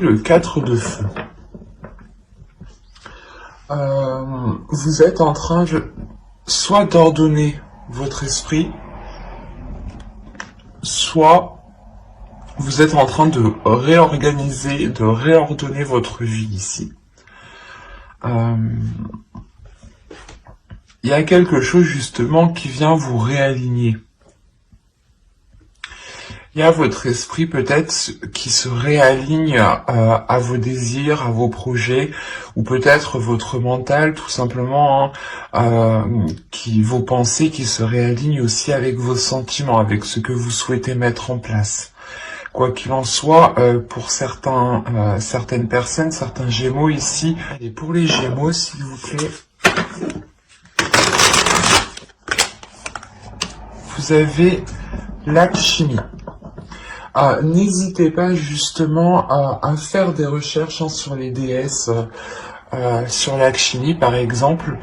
Le 4 de feu. Vous êtes en train soit d'ordonner votre esprit, soit vous êtes en train de réorganiser, de réordonner votre vie ici. Il y a quelque chose justement qui vient vous réaligner. Il y a votre esprit peut-être qui se réaligne à vos désirs, à vos projets, ou peut-être votre mental tout simplement, vos pensées qui se réalignent aussi avec vos sentiments, avec ce que vous souhaitez mettre en place. Quoi qu'il en soit, pour certaines personnes, certains Gémeaux ici, et pour les Gémeaux s'il vous plaît, vous avez l'alchimie. N'hésitez pas justement à faire des recherches sur les déesses, sur l'alchimie par exemple,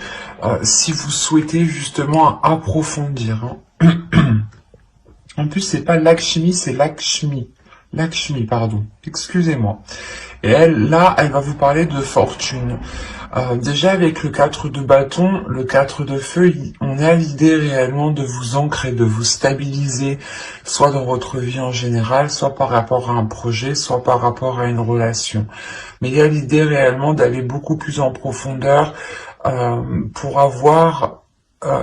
si vous souhaitez justement approfondir. En plus, c'est pas l'alchimie, c'est l'Akshmi. L'Akshmi, pardon. Excusez-moi. Et elle va vous parler de fortune. Déjà avec le 4 de bâton, le 4 de feu, on a l'idée réellement de vous ancrer, de vous stabiliser, soit dans votre vie en général, soit par rapport à un projet, soit par rapport à une relation. Mais il y a l'idée réellement d'aller beaucoup plus en profondeur pour avoir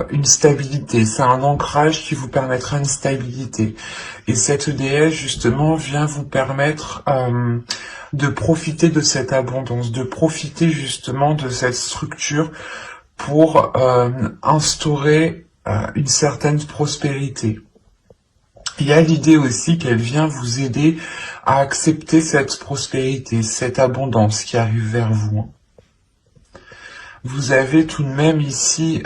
une stabilité. C'est un ancrage qui vous permettra une stabilité. Et cette déesse, justement, vient vous permettre de profiter de cette abondance, de profiter justement de cette structure pour instaurer une certaine prospérité. Il y a l'idée aussi qu'elle vient vous aider à accepter cette prospérité, cette abondance qui arrive vers vous. Vous avez tout de même ici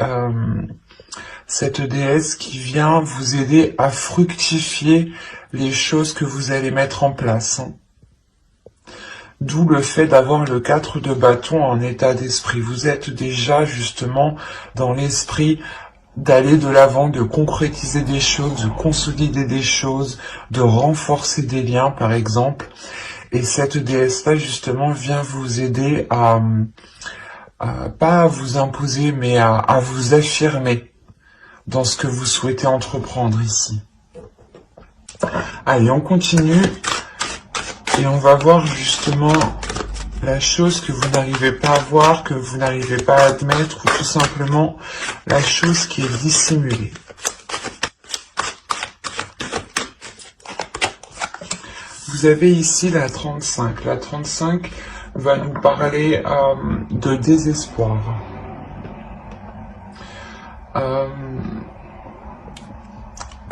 cette déesse qui vient vous aider à fructifier les choses que vous allez mettre en place. D'où le fait d'avoir le 4 de bâton en état d'esprit. Vous êtes déjà justement dans l'esprit d'aller de l'avant, de concrétiser des choses, de consolider des choses, de renforcer des liens par exemple. Et cette déesse-là justement vient vous aider à pas à vous imposer, mais à vous affirmer dans ce que vous souhaitez entreprendre ici. Allez, on continue. Et on va voir justement la chose que vous n'arrivez pas à voir, que vous n'arrivez pas à admettre, ou tout simplement la chose qui est dissimulée. Vous avez ici la 35. La 35 va nous parler de désespoir.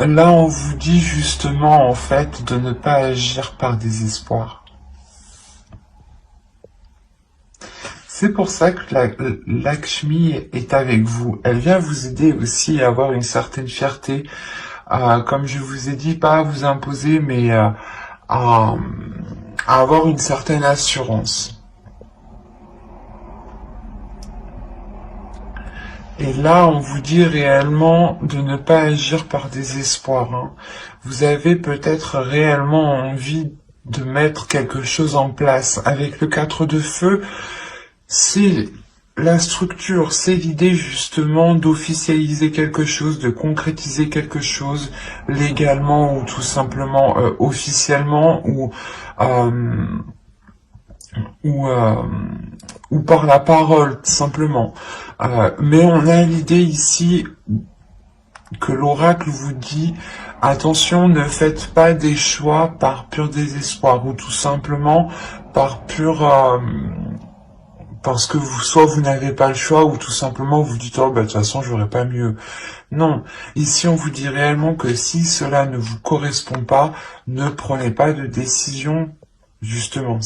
Là, on vous dit justement, en fait, de ne pas agir par désespoir. C'est pour ça que l'Akshmi est avec vous. Elle vient vous aider aussi à avoir une certaine fierté, comme je vous ai dit, pas à vous imposer, mais à avoir une certaine assurance. Et là, on vous dit réellement de ne pas agir par désespoir. Vous avez peut-être réellement envie de mettre quelque chose en place. Avec le 4 de feu, c'est la structure, c'est l'idée justement d'officialiser quelque chose, de concrétiser quelque chose légalement ou tout simplement officiellement ou par la parole, tout simplement. Mais on a l'idée ici que l'oracle vous dit, attention, ne faites pas des choix par pur désespoir, ou tout simplement par pur... parce que soit vous n'avez pas le choix, ou tout simplement vous dites, oh, bah, de toute façon, j'aurais pas mieux. Non, ici on vous dit réellement que si cela ne vous correspond pas, ne prenez pas de décision, justement,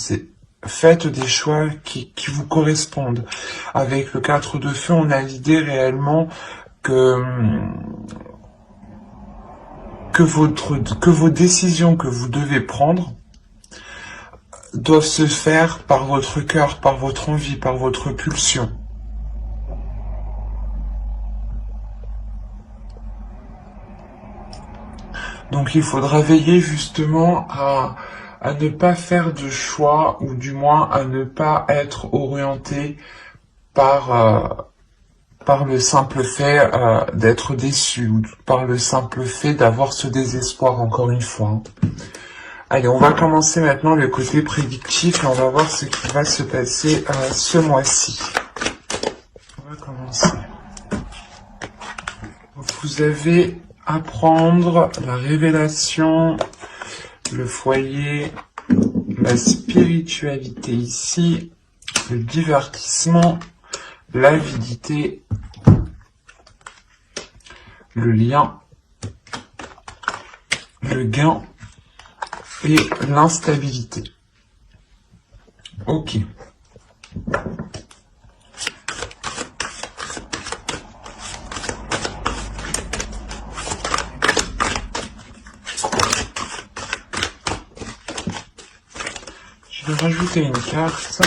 faites des choix qui vous correspondent. Avec le 4 de feu, on a l'idée réellement que vos décisions que vous devez prendre doivent se faire par votre cœur, par votre envie, par votre pulsion. Donc il faudra veiller justement à ne pas faire de choix, ou du moins à ne pas être orienté par le simple fait d'être déçu, ou par le simple fait d'avoir ce désespoir, encore une fois, hein. Allez, on va commencer maintenant le côté prédictif et on va voir ce qui va se passer ce mois-ci. On va commencer. Vous avez à prendre la révélation, le foyer, la spiritualité ici, le divertissement, l'avidité, le lien, le gain et l'instabilité. Ok. Je vais rajouter une carte.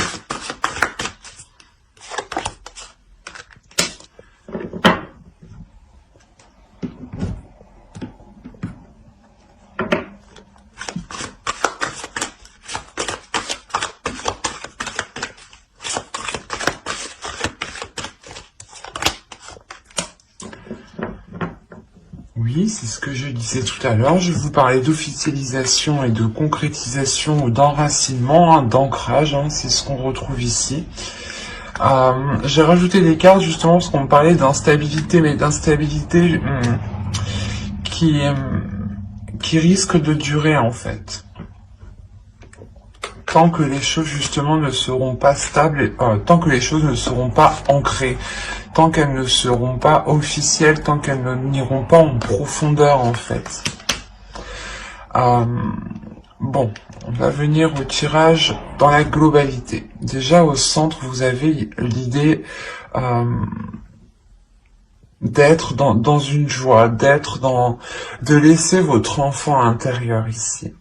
Oui, c'est ce que je disais tout à l'heure. Je vous parlais d'officialisation et de concrétisation ou d'enracinement, hein, d'ancrage, hein, c'est ce qu'on retrouve ici. J'ai rajouté des cartes justement parce qu'on me parlait d'instabilité, mais d'instabilité qui risque de durer en fait. Tant que les choses justement ne seront pas stables, tant que les choses ne seront pas ancrées, tant qu'elles ne seront pas officielles, tant qu'elles n'iront pas en profondeur en fait. Bon, on va venir au tirage dans la globalité. Déjà au centre, vous avez l'idée d'être dans une joie, de laisser votre enfant intérieur ici.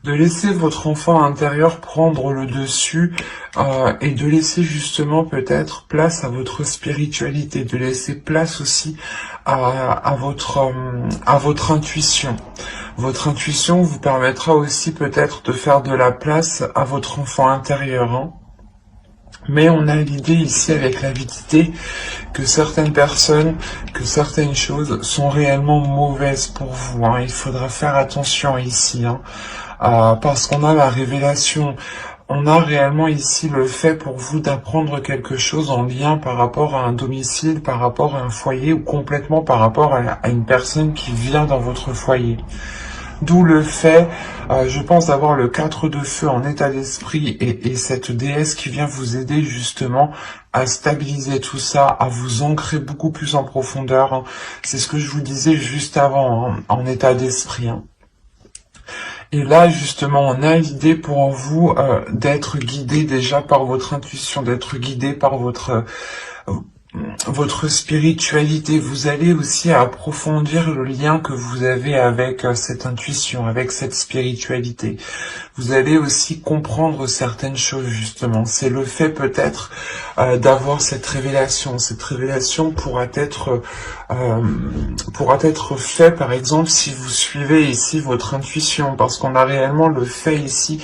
De laisser votre enfant intérieur prendre le dessus et de laisser justement peut-être place à votre spiritualité, de laisser place aussi à votre intuition. Votre intuition vous permettra aussi peut-être de faire de la place à votre enfant intérieur, hein. Mais on a l'idée ici avec l'avidité que certaines personnes, que certaines choses sont réellement mauvaises pour vous, hein. Il faudra faire attention ici, hein. Parce qu'on a la révélation, on a réellement ici le fait pour vous d'apprendre quelque chose en lien par rapport à un domicile, par rapport à un foyer ou complètement par rapport à une personne qui vient dans votre foyer. D'où le fait, je pense, d'avoir le 4 de feu en état d'esprit et cette déesse qui vient vous aider justement à stabiliser tout ça, à vous ancrer beaucoup plus en profondeur, hein. C'est ce que je vous disais juste avant, hein, en état d'esprit, hein. Et là, justement, on a l'idée pour vous d'être guidé déjà par votre intuition, d'être guidé par votre spiritualité. Vous allez aussi approfondir le lien que vous avez avec cette intuition, avec cette spiritualité. Vous allez aussi comprendre certaines choses, justement. C'est le fait peut-être d'avoir cette révélation. Cette révélation pourra être fait, par exemple, si vous suivez ici votre intuition, parce qu'on a réellement le fait ici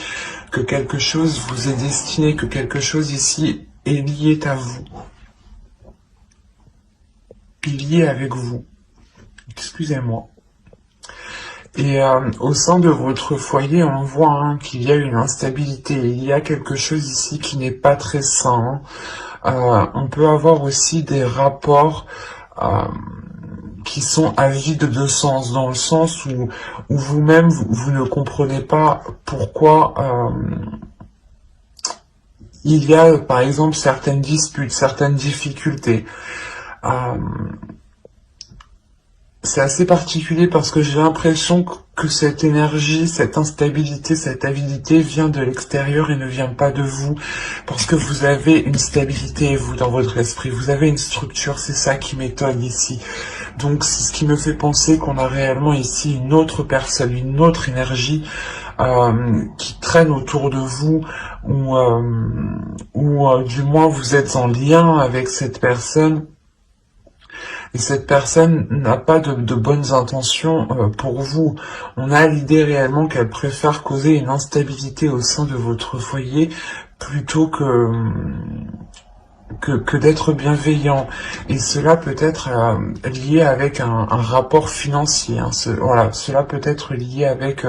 que quelque chose vous est destiné, que quelque chose ici est lié à vous. Lié avec vous. Excusez-moi. Et au sein de votre foyer, on voit, hein, qu'il y a une instabilité. Il y a quelque chose ici qui n'est pas très sain, hein. On peut avoir aussi des rapports qui sont avides de sens, dans le sens où vous-même, vous ne comprenez pas pourquoi il y a, par exemple, certaines disputes, certaines difficultés. C'est assez particulier parce que j'ai l'impression que cette énergie, cette instabilité, cette avidité vient de l'extérieur et ne vient pas de vous. Parce que vous avez une stabilité, vous, dans votre esprit. Vous avez une structure, c'est ça qui m'étonne ici. Donc c'est ce qui me fait penser qu'on a réellement ici une autre personne, une autre énergie qui traîne autour de vous, ou du moins vous êtes en lien avec cette personne Et cette personne n'a pas de bonnes intentions pour vous. On a l'idée réellement qu'elle préfère causer une instabilité au sein de votre foyer plutôt que d'être bienveillant. Et cela peut être lié avec un rapport financier. Hein. Voilà, cela peut être lié avec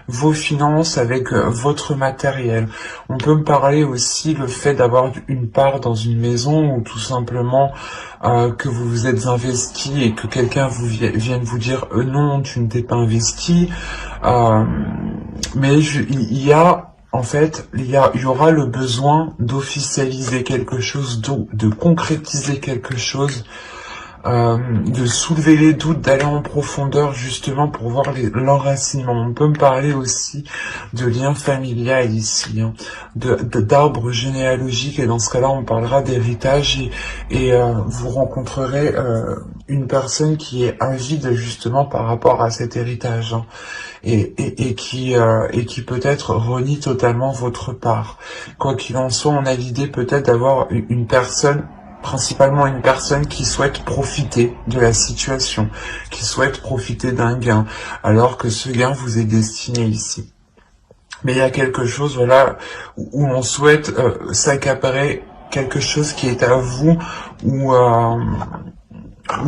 vos finances, avec votre matériel. On peut me parler aussi le fait d'avoir une part dans une maison ou tout simplement que vous vous êtes investi et que quelqu'un vienne vous dire non, tu ne t'es pas investi. Mais il y a en fait, il y aura le besoin d'officialiser quelque chose, de concrétiser quelque chose, de soulever les doutes, d'aller en profondeur justement pour voir l'enracinement. On peut me parler aussi de lien familial ici, hein, d'arbre généalogique, et dans ce cas-là, on parlera d'héritage et vous rencontrerez une personne qui est avide justement par rapport à cet héritage. Hein. Et qui peut-être renie totalement votre part. Quoi qu'il en soit, on a l'idée peut-être d'avoir une personne, principalement une personne qui souhaite profiter de la situation, qui souhaite profiter d'un gain, alors que ce gain vous est destiné ici. Mais il y a quelque chose, voilà, où on souhaite s'accaparer quelque chose qui est à vous, ou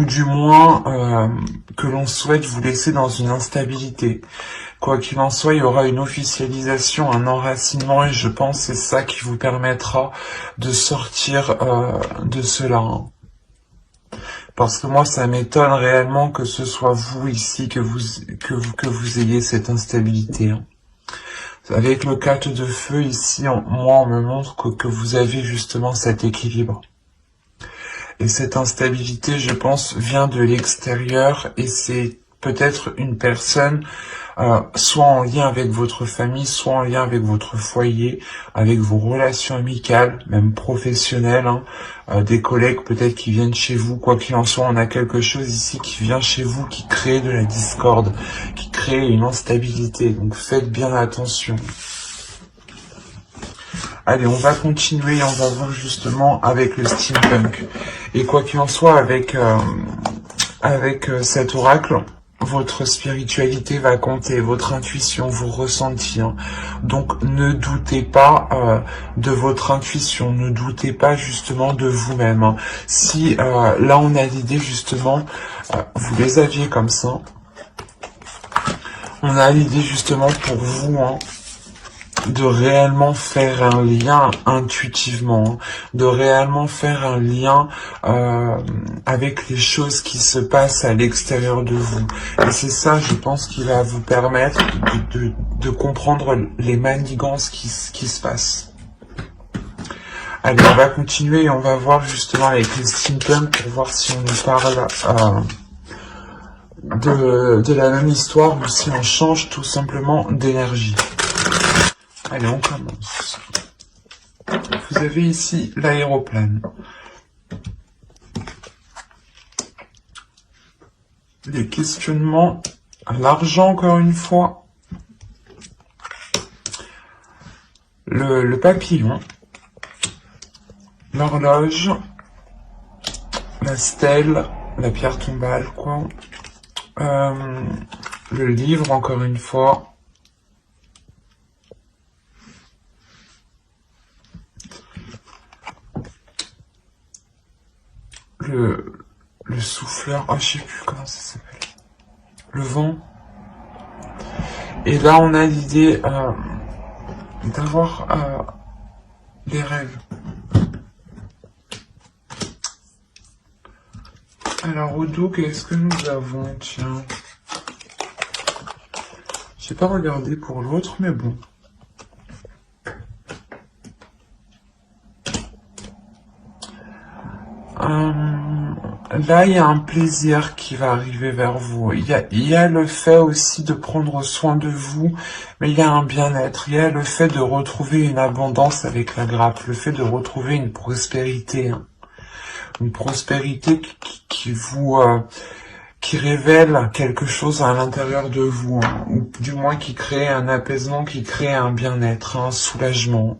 du moins que l'on souhaite vous laisser dans une instabilité. Quoi qu'il en soit, il y aura une officialisation, un enracinement, et je pense que c'est ça qui vous permettra de sortir de cela. Hein. Parce que moi, ça m'étonne réellement que ce soit vous ici, que vous ayez cette instabilité. Hein. Avec le 4 de feu ici, moi, on me montre que vous avez justement cet équilibre. Et cette instabilité, je pense, vient de l'extérieur, et c'est peut-être une personne soit en lien avec votre famille, soit en lien avec votre foyer, avec vos relations amicales, même professionnelles, hein, des collègues peut-être qui viennent chez vous. Quoi qu'il en soit, on a quelque chose ici qui vient chez vous, qui crée de la discorde, qui crée une instabilité. Donc faites bien attention. Allez, on va continuer, on va voir justement avec le steampunk. Et quoi qu'il en soit, avec cet oracle, votre spiritualité va compter, votre intuition, vos ressentis. Hein. Donc ne doutez pas de votre intuition, ne doutez pas justement de vous-même. Hein. Si là on a l'idée justement, vous les aviez comme ça, on a l'idée justement pour vous, hein, de réellement faire un lien intuitivement, de réellement faire un lien avec les choses qui se passent à l'extérieur de vous. Et c'est ça, je pense, qui va vous permettre de comprendre les manigances qui se passent. Allez, on va continuer et on va voir justement avec les steampunk pour voir si on nous parle de la même histoire ou si on change tout simplement d'énergie. Allez, on commence. Vous avez ici l'aéroplane. Les questionnements, l'argent encore une fois. Le papillon. L'horloge. La stèle. La pierre tombale, quoi. Le livre, encore une fois. Le souffleur, je sais plus comment ça s'appelle. Le vent. Et là, on a l'idée d'avoir des rêves. Alors, au dos, qu'est-ce que nous avons? Tiens. J'ai pas regardé pour l'autre, mais bon. Là, il y a un plaisir qui va arriver vers vous. Il y a le fait aussi de prendre soin de vous, mais il y a un bien-être. Il y a le fait de retrouver une abondance avec la grappe, le fait de retrouver une prospérité. Hein. Une prospérité qui révèle quelque chose à l'intérieur de vous, hein, ou du moins qui crée un apaisement, qui crée un bien-être, un soulagement.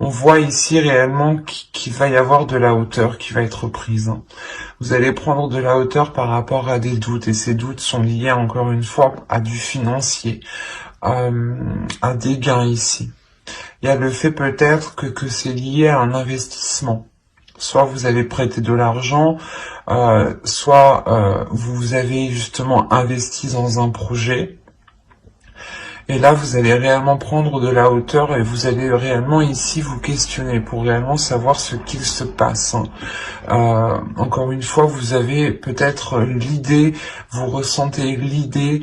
On voit ici réellement qu'il va y avoir de la hauteur qui va être prise. Vous allez prendre de la hauteur par rapport à des doutes, et ces doutes sont liés encore une fois à du financier, à des gains ici. Il y a le fait peut-être que c'est lié à un investissement. Soit vous avez prêté de l'argent, soit vous avez justement investi dans un projet. Et là, vous allez réellement prendre de la hauteur et vous allez réellement ici vous questionner pour réellement savoir ce qu'il se passe. Encore une fois, vous avez peut-être l'idée, vous ressentez l'idée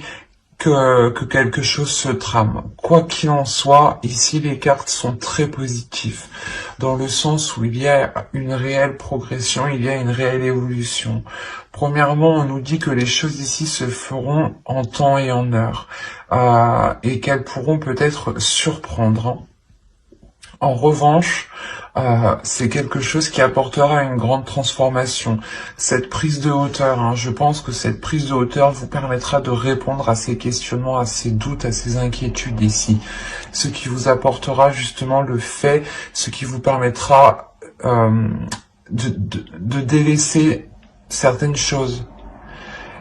que quelque chose se trame. Quoi qu'il en soit, ici les cartes sont très positives, dans le sens où il y a une réelle progression, il y a une réelle évolution. Premièrement, on nous dit que les choses ici se feront en temps et en heure, et qu'elles pourront peut-être surprendre. En revanche, c'est quelque chose qui apportera une grande transformation. Cette prise de hauteur, je pense que cette prise de hauteur vous permettra de répondre à ces questionnements, à ces doutes, à ces inquiétudes ici. Ce qui vous apportera justement le fait, ce qui vous permettra de délaisser certaines choses.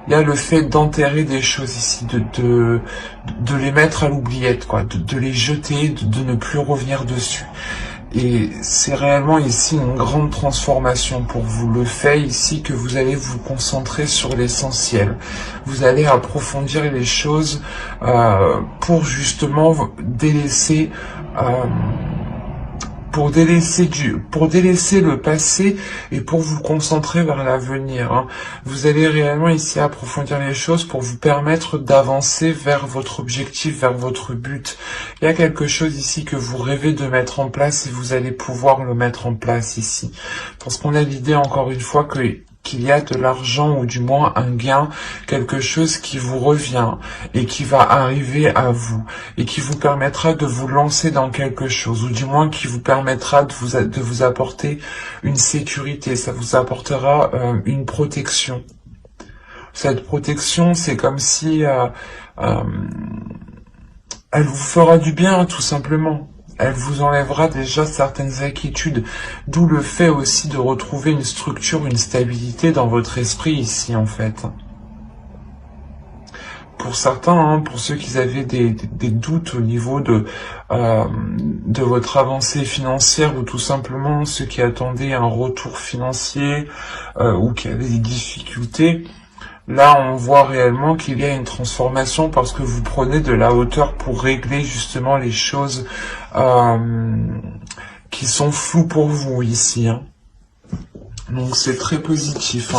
Il y a le fait d'enterrer des choses ici, de les mettre à l'oubliette, quoi, de les jeter, de ne plus revenir dessus. Et c'est réellement ici une grande transformation pour vous. Le fait ici que vous allez vous concentrer sur l'essentiel. Vous allez approfondir les choses pour justement délaisser... pour délaisser le passé et pour vous concentrer vers l'avenir. Vous allez réellement ici approfondir les choses pour vous permettre d'avancer vers votre objectif, vers votre but. Il y a quelque chose ici que vous rêvez de mettre en place et vous allez pouvoir le mettre en place ici. Parce qu'on a l'idée encore une fois qu'il y a de l'argent ou du moins un gain, quelque chose qui vous revient et qui va arriver à vous et qui vous permettra de vous lancer dans quelque chose ou du moins qui vous permettra de vous apporter une sécurité, ça vous apportera une protection. Cette protection, c'est comme si elle vous fera du bien tout simplement. Elle vous enlèvera déjà certaines inquiétudes, d'où le fait aussi de retrouver une structure, une stabilité dans votre esprit ici en fait. Pour certains, pour ceux qui avaient des doutes au niveau de votre avancée financière ou tout simplement ceux qui attendaient un retour financier ou qui avaient des difficultés, là, on voit réellement qu'il y a une transformation parce que vous prenez de la hauteur pour régler justement les choses qui sont floues pour vous ici. Donc c'est très positif.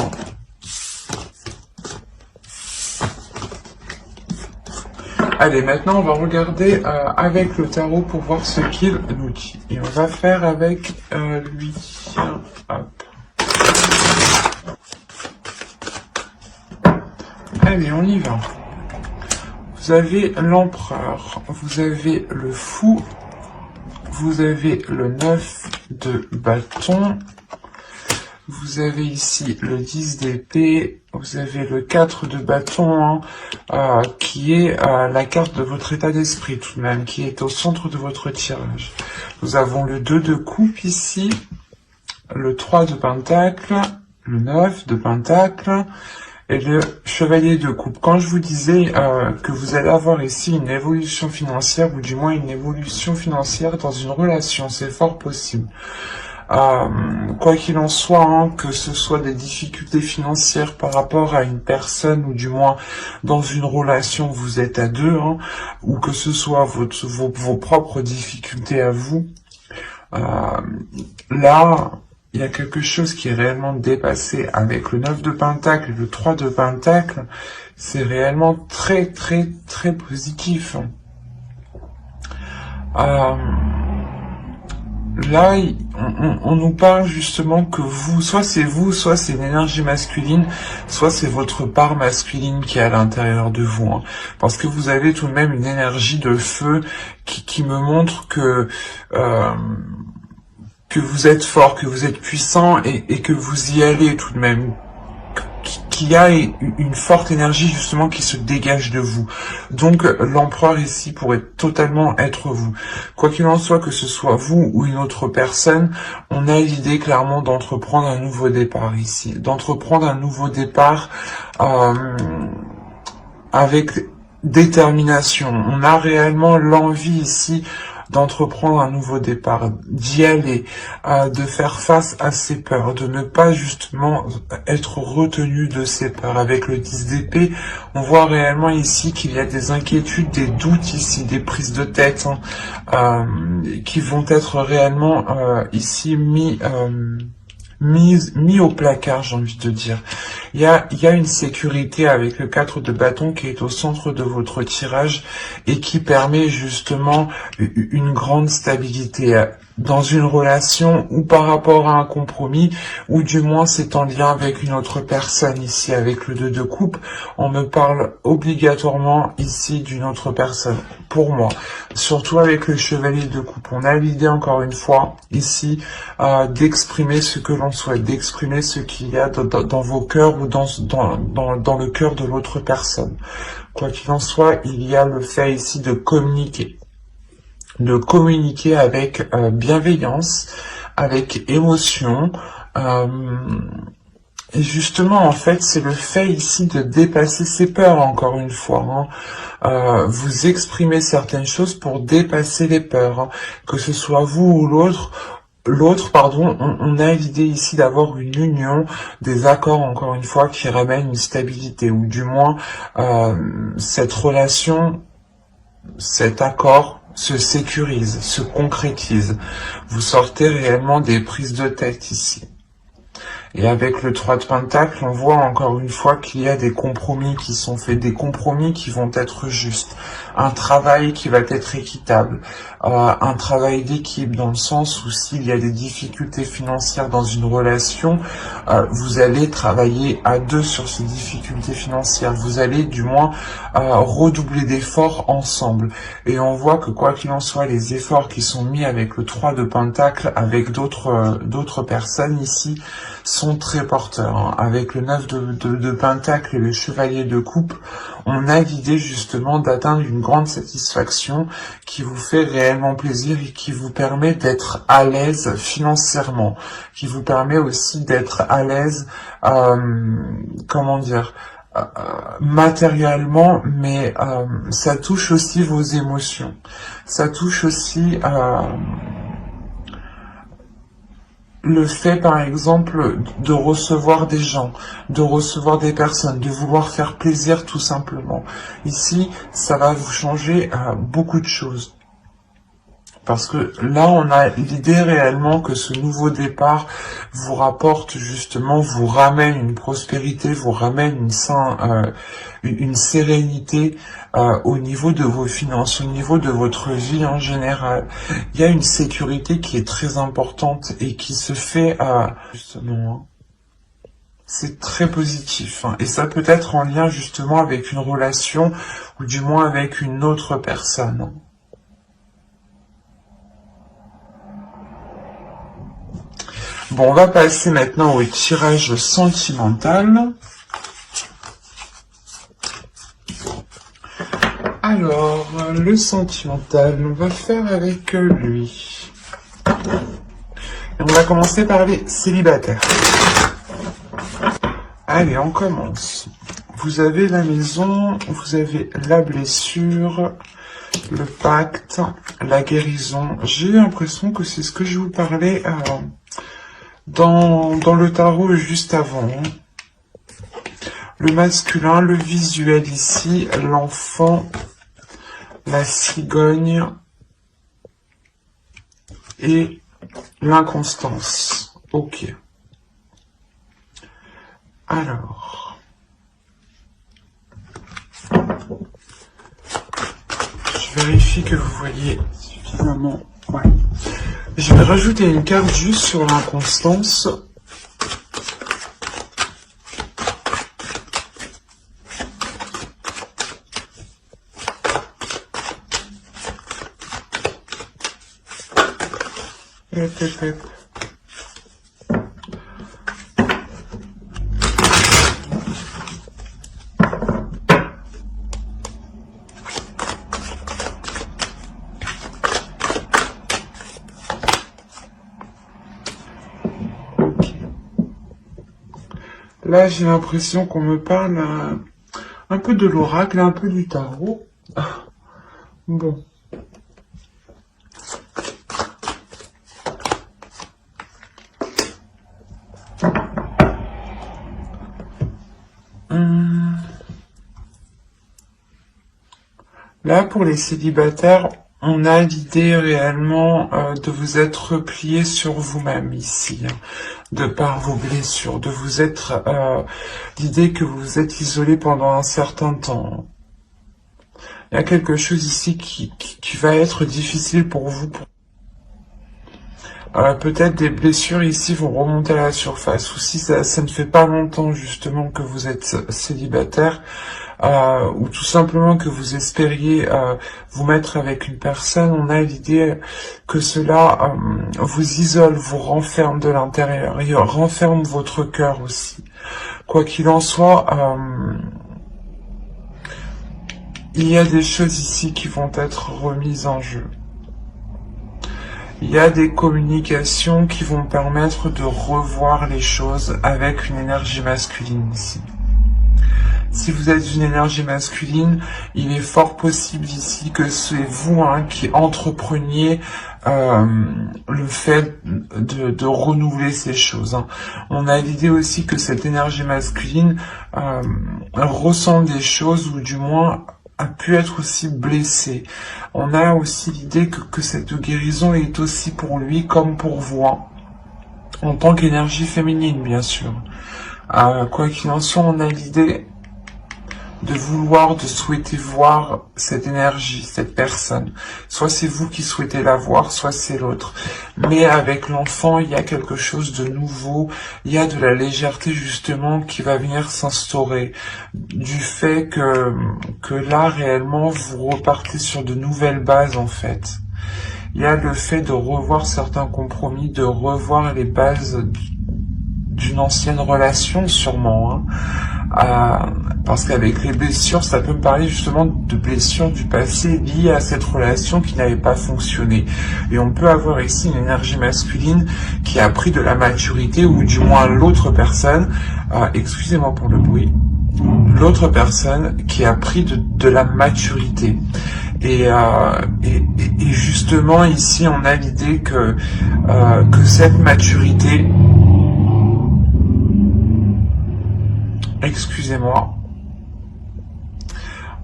Allez, maintenant on va regarder avec le tarot pour voir ce qu'il nous dit. Et on va faire avec lui. Hop. Allez, on y va. Vous avez l'empereur, vous avez le fou, vous avez le 9 de bâton, vous avez ici le 10 d'épée, vous avez le 4 de bâton, qui est la carte de votre état d'esprit tout de même, qui est au centre de votre tirage. Nous avons le 2 de coupe ici, le 3 de pentacle, le 9 de pentacle, et le chevalier de coupe. Quand je vous disais que vous allez avoir ici une évolution financière, ou du moins une évolution financière dans une relation, c'est fort possible. Quoi qu'il en soit, que ce soit des difficultés financières par rapport à une personne, ou du moins dans une relation vous êtes à deux, ou que ce soit vos propres difficultés à vous, là... il y a quelque chose qui est réellement dépassé avec le 9 de pentacle et le 3 de pentacle. C'est réellement très, très, très positif. Là, on nous parle justement que vous, soit c'est une énergie masculine, soit c'est votre part masculine qui est à l'intérieur de vous. Parce que vous avez tout de même une énergie de feu qui me montre que vous êtes fort, que vous êtes puissant et que vous y allez tout de même. qu'il y a une forte énergie justement qui se dégage de vous. Donc l'empereur ici pourrait totalement être vous. Quoi qu'il en soit, que ce soit vous ou une autre personne, on a l'idée clairement d'entreprendre un nouveau départ ici. D'entreprendre un nouveau départ avec détermination. On a réellement l'envie ici d'entreprendre un nouveau départ, d'y aller, de faire face à ses peurs, de ne pas justement être retenu de ses peurs. Avec le 10 d'épée, on voit réellement ici qu'il y a des inquiétudes, des doutes ici, des prises de tête qui vont être réellement ici mis au placard, j'ai envie de dire. Il y a une sécurité avec le 4 de bâton qui est au centre de votre tirage et qui permet justement une grande stabilité dans une relation ou par rapport à un compromis, ou du moins c'est en lien avec une autre personne. Ici, avec le 2 de coupe, on me parle obligatoirement ici d'une autre personne, pour moi. Surtout avec le chevalier de coupe. On a l'idée, encore une fois, ici, d'exprimer ce que l'on souhaite, d'exprimer ce qu'il y a dans vos cœurs ou dans le cœur de l'autre personne. Quoi qu'il en soit, il y a le fait ici de communiquer avec bienveillance, avec émotion, et justement, en fait, c'est le fait ici de dépasser ses peurs, encore une fois. Vous exprimez certaines choses pour dépasser les peurs, que ce soit vous ou l'autre. On a l'idée ici d'avoir une union, des accords, encore une fois, qui ramènent une stabilité, ou du moins, cette relation, cet accord, se sécurise, se concrétise. Vous sortez réellement des prises de tête ici. Et avec le 3 de Pentacle, on voit encore une fois qu'il y a des compromis qui sont faits, des compromis qui vont être justes, un travail qui va être équitable, un travail d'équipe dans le sens où s'il y a des difficultés financières dans une relation, vous allez travailler à deux sur ces difficultés financières, vous allez du moins redoubler d'efforts ensemble. Et on voit que quoi qu'il en soit, les efforts qui sont mis avec le 3 de Pentacle, avec d'autres personnes ici, sont très porteurs. Avec le 9 de Pentacle et le chevalier de coupe, on a l'idée justement d'atteindre une grande satisfaction qui vous fait réellement plaisir et qui vous permet d'être à l'aise financièrement, qui vous permet aussi d'être à l'aise, matériellement, mais ça touche aussi vos émotions. Ça touche aussi le fait, par exemple, de recevoir des gens, de recevoir des personnes, de vouloir faire plaisir tout simplement. Ici, ça va vous changer beaucoup de choses. Parce que là, on a l'idée réellement que ce nouveau départ vous rapporte justement, vous ramène une prospérité, vous ramène une sérénité au niveau de vos finances, au niveau de votre vie en général. Il y a une sécurité qui est très importante et qui se fait justement. C'est très positif, et ça peut être en lien justement avec une relation ou du moins avec une autre personne. Bon, on va passer maintenant au tirage sentimental. Alors, le sentimental, on va faire avec lui. Et on va commencer par les célibataires. Allez, on commence. Vous avez la maison, vous avez la blessure, le pacte, la guérison. J'ai l'impression que c'est ce que je vous parlais dans le tarot juste avant. Le masculin, le visuel ici, l'enfant, la cigogne et l'inconstance. Ok. Alors. Je vérifie que vous voyez suffisamment. Ouais. Je vais rajouter une carte juste sur l'inconstance. Là, j'ai l'impression qu'on me parle un peu de l'oracle, un peu du tarot. Bon. Là, pour les célibataires, on a l'idée réellement de vous être replié sur vous-même ici, hein, de par vos blessures, de vous être l'idée que vous vous êtes isolé pendant un certain temps. Il y a quelque chose ici qui va être difficile pour vous. Peut-être des blessures ici vont remonter à la surface, ou si ça ne fait pas longtemps justement que vous êtes célibataire, ou tout simplement que vous espériez vous mettre avec une personne, on a l'idée que cela vous isole, vous renferme de l'intérieur, et renferme votre cœur aussi. Quoi qu'il en soit, il y a des choses ici qui vont être remises en jeu. Il y a des communications qui vont permettre de revoir les choses avec une énergie masculine ici. Si vous êtes une énergie masculine, il est fort possible ici que c'est vous qui entrepreniez le fait de renouveler ces choses. On a l'idée aussi que cette énergie masculine ressent des choses, ou du moins a pu être aussi blessé. On a aussi l'idée que cette guérison est aussi pour lui comme pour vous, en tant qu'énergie féminine, bien sûr. Quoi qu'il en soit, on a l'idée de vouloir, de souhaiter voir cette énergie, cette personne. Soit c'est vous qui souhaitez la voir, soit c'est l'autre. Mais avec l'enfant, il y a quelque chose de nouveau, il y a de la légèreté justement qui va venir s'instaurer. Du fait que là, réellement, vous repartez sur de nouvelles bases en fait. Il y a le fait de revoir certains compromis, de revoir les bases d'une ancienne relation sûrement, parce qu'avec les blessures, ça peut me parler justement de blessures du passé liées à cette relation qui n'avait pas fonctionné. Et on peut avoir ici une énergie masculine qui a pris de la maturité, ou du moins l'autre personne, excusez-moi pour le bruit, l'autre personne qui a pris de la maturité. Et justement ici, on a l'idée que cette maturité, excusez-moi,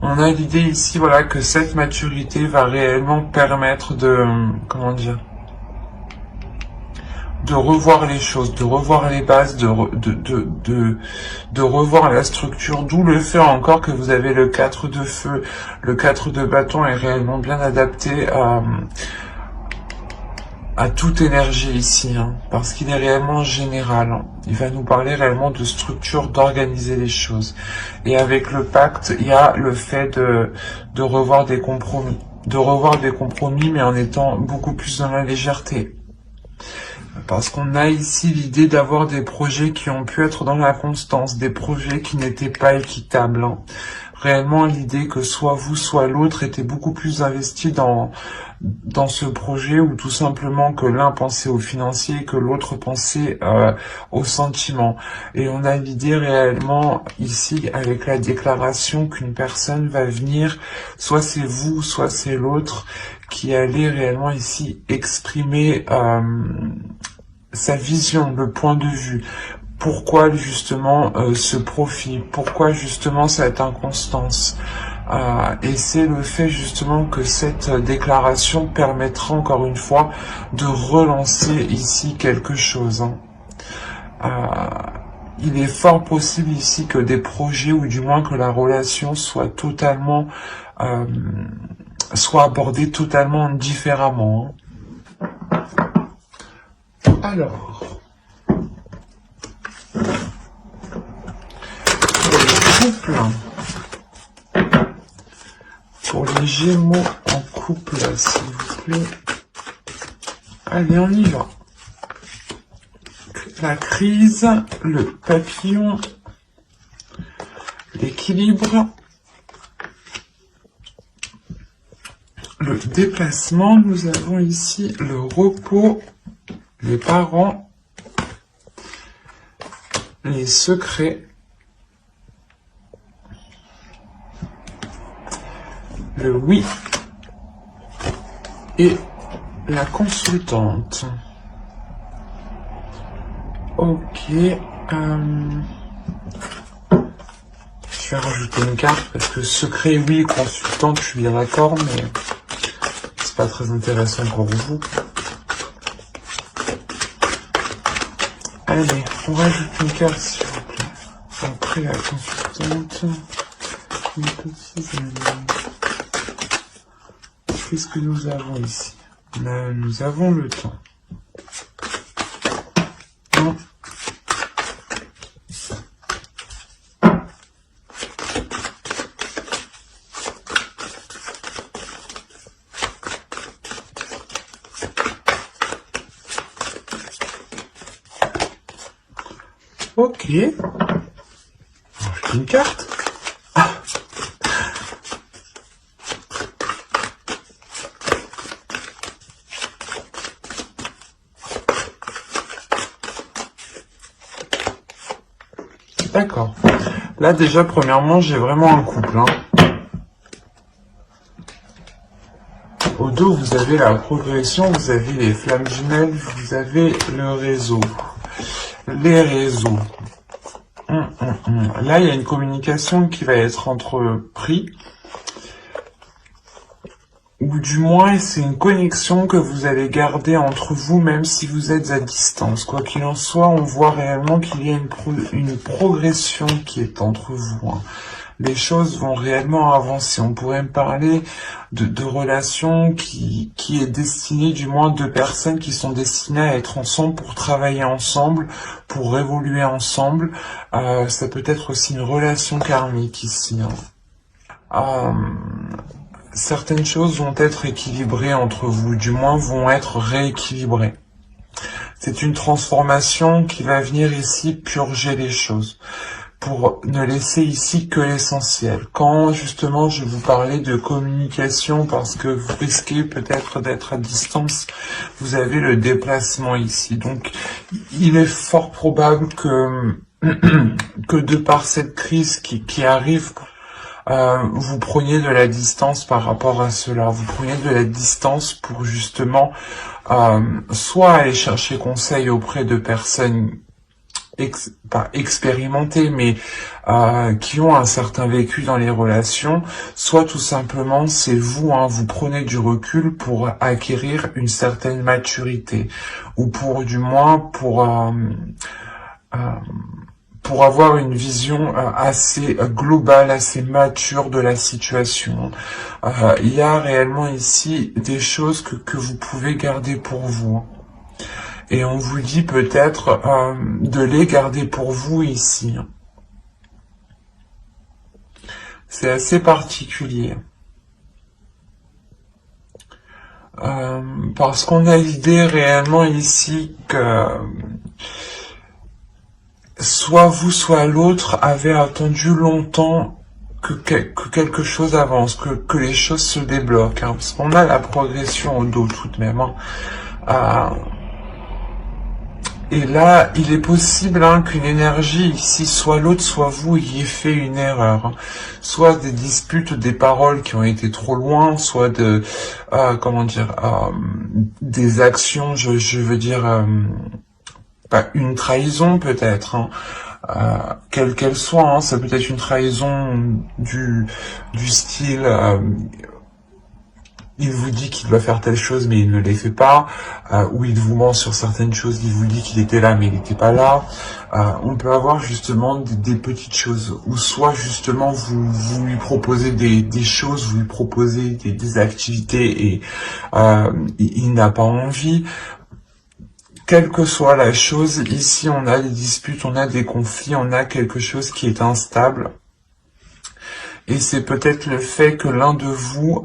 on a l'idée ici, voilà, que cette maturité va réellement permettre de, comment dire, de revoir les choses, de revoir les bases, de revoir la structure, d'où le fait encore que vous avez le 4 de feu. Le 4 de bâton est réellement bien adapté à toute énergie ici, parce qu'il est réellement général. Il va nous parler réellement de structure, d'organiser les choses. Et avec le pacte, il y a le fait de revoir des compromis. De revoir des compromis, mais en étant beaucoup plus dans la légèreté. Parce qu'on a ici l'idée d'avoir des projets qui ont pu être dans la constance, des projets qui n'étaient pas équitables. Réellement, l'idée que soit vous, soit l'autre était beaucoup plus investi dans ce projet, ou tout simplement que l'un pensait au financier et que l'autre pensait au sentiment. Et on a l'idée réellement ici, avec la déclaration, qu'une personne va venir, soit c'est vous, soit c'est l'autre, qui allait réellement ici exprimer sa vision, le point de vue. Pourquoi justement ce profil, pourquoi justement cette inconstance. Et c'est le fait justement que cette déclaration permettra encore une fois de relancer ici quelque chose. Il est fort possible ici que des projets, ou du moins que la relation soit totalement, soit abordée totalement différemment. Alors, pour les Gémeaux en couple, s'il vous plaît. Allez, on y va. La crise, le papillon, l'équilibre, le déplacement. Nous avons ici le repos, les parents, les secrets, le oui et la consultante. Ok. Je vais rajouter une carte parce que secret, oui, consultante, je suis bien d'accord, mais c'est pas très intéressant pour vous. Allez, on rajoute une carte, s'il vous plaît. Après la consultante. Une petite amie. Qu'est-ce que nous avons ici? Nous avons le temps. Non. Ok. Une carte. Ah. D'accord. Là déjà, premièrement, j'ai vraiment un couple. Au dos, vous avez la progression, vous avez les flammes jumelles, vous avez le réseau. Les réseaux. Là, il y a une communication qui va être entreprise, ou du moins, c'est une connexion que vous allez garder entre vous, même si vous êtes à distance. Quoi qu'il en soit, on voit réellement qu'il y a une progression qui est entre vous. Les choses vont réellement avancer. On pourrait me parler de relations qui est destinée, du moins deux personnes qui sont destinées à être ensemble pour travailler ensemble, pour évoluer ensemble. Ça peut être aussi une relation karmique ici. Certaines choses vont être équilibrées entre vous, du moins vont être rééquilibrées. C'est une transformation qui va venir ici purger les choses, pour ne laisser ici que l'essentiel. Quand justement je vous parlais de communication, parce que vous risquez peut-être d'être à distance, vous avez le déplacement ici. Donc il est fort probable que de par cette crise qui arrive, vous preniez de la distance par rapport à cela. Vous preniez de la distance pour justement soit aller chercher conseil auprès de personnes pas expérimentées, mais qui ont un certain vécu dans les relations, soit tout simplement c'est vous, vous prenez du recul pour acquérir une certaine maturité, ou pour du moins pour avoir une vision assez globale, assez mature de la situation. Il y a réellement ici des choses que vous pouvez garder pour vous. Et on vous dit peut-être de les garder pour vous ici. C'est assez particulier. Parce qu'on a l'idée réellement ici que soit vous, soit l'autre avez attendu longtemps que quelque chose avance, que les choses se débloquent. Parce qu'on a la progression au dos tout de même. Et là, il est possible qu'une énergie ici, soit l'autre, soit vous, y ait fait une erreur. Soit des disputes, des paroles qui ont été trop loin, soit de, des actions, je veux dire, une trahison peut-être, quelle qu'elle soit, ça peut être une trahison du style... il vous dit qu'il doit faire telle chose, mais il ne les fait pas, ou il vous ment sur certaines choses, il vous dit qu'il était là, mais il n'était pas là. On peut avoir justement des petites choses, ou soit justement vous lui proposez des choses, vous lui proposez des activités, et il n'a pas envie. Quelle que soit la chose, ici on a des disputes, on a des conflits, on a quelque chose qui est instable. Et c'est peut-être le fait que l'un de vous...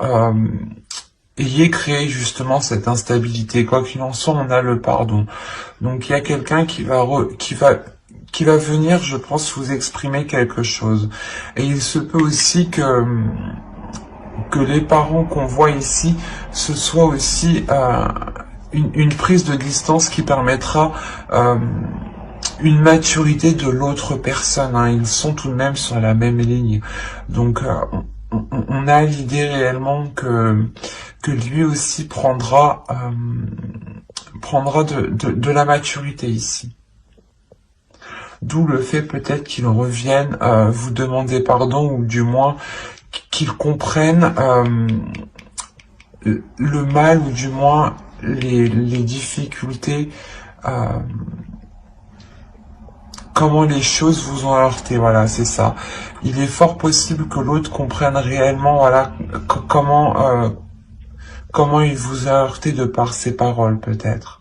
ayez créé justement cette instabilité. Quoi qu'il en soit, on a le pardon. Donc il y a quelqu'un qui va venir, je pense, vous exprimer quelque chose. Et il se peut aussi que les parents qu'on voit ici, ce soit aussi une prise de distance qui permettra une maturité de l'autre personne, hein. Ils sont tout de même sur la même ligne. Donc, on a l'idée réellement que lui aussi prendra de la maturité ici. D'où le fait peut-être qu'il revienne vous demander pardon, ou du moins qu'il comprenne le mal, ou du moins les difficultés, comment les choses vous ont heurté, voilà, c'est ça. Il est fort possible que l'autre comprenne réellement, voilà, comment il vous a heurté de par ses paroles, peut-être.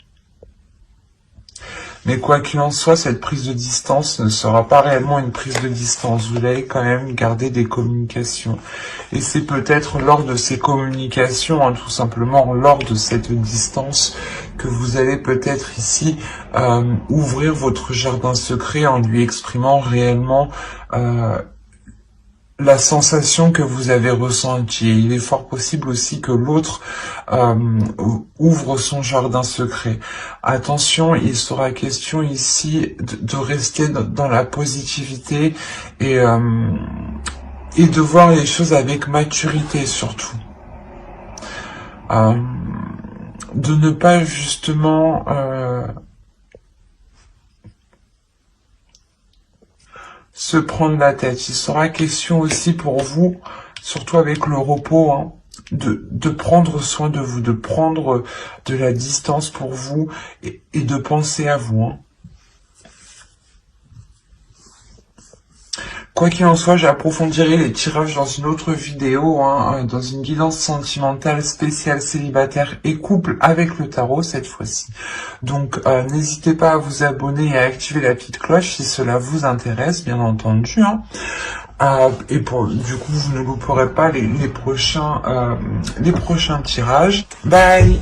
Mais quoi qu'il en soit, cette prise de distance ne sera pas réellement une prise de distance. Vous allez quand même garder des communications. Et c'est peut-être lors de ces communications, hein, tout simplement lors de cette distance, que vous allez peut-être ici ouvrir votre jardin secret en lui exprimant réellement la sensation que vous avez ressentie. Et il est fort possible aussi que l'autre ouvre son jardin secret. Attention, il sera question ici de rester dans la positivité et de voir les choses avec maturité surtout. De ne pas justement se prendre la tête. Il sera question aussi pour vous, surtout avec le repos, hein, de prendre soin de vous, de prendre de la distance pour vous et de penser à vous. Hein. Quoi qu'il en soit, j'approfondirai les tirages dans une autre vidéo, hein, dans une guidance sentimentale spéciale célibataire et couple avec le tarot cette fois-ci. Donc n'hésitez pas à vous abonner et à activer la petite cloche si cela vous intéresse, bien entendu. Hein. Et du coup, vous ne louperez pas les prochains tirages. Bye!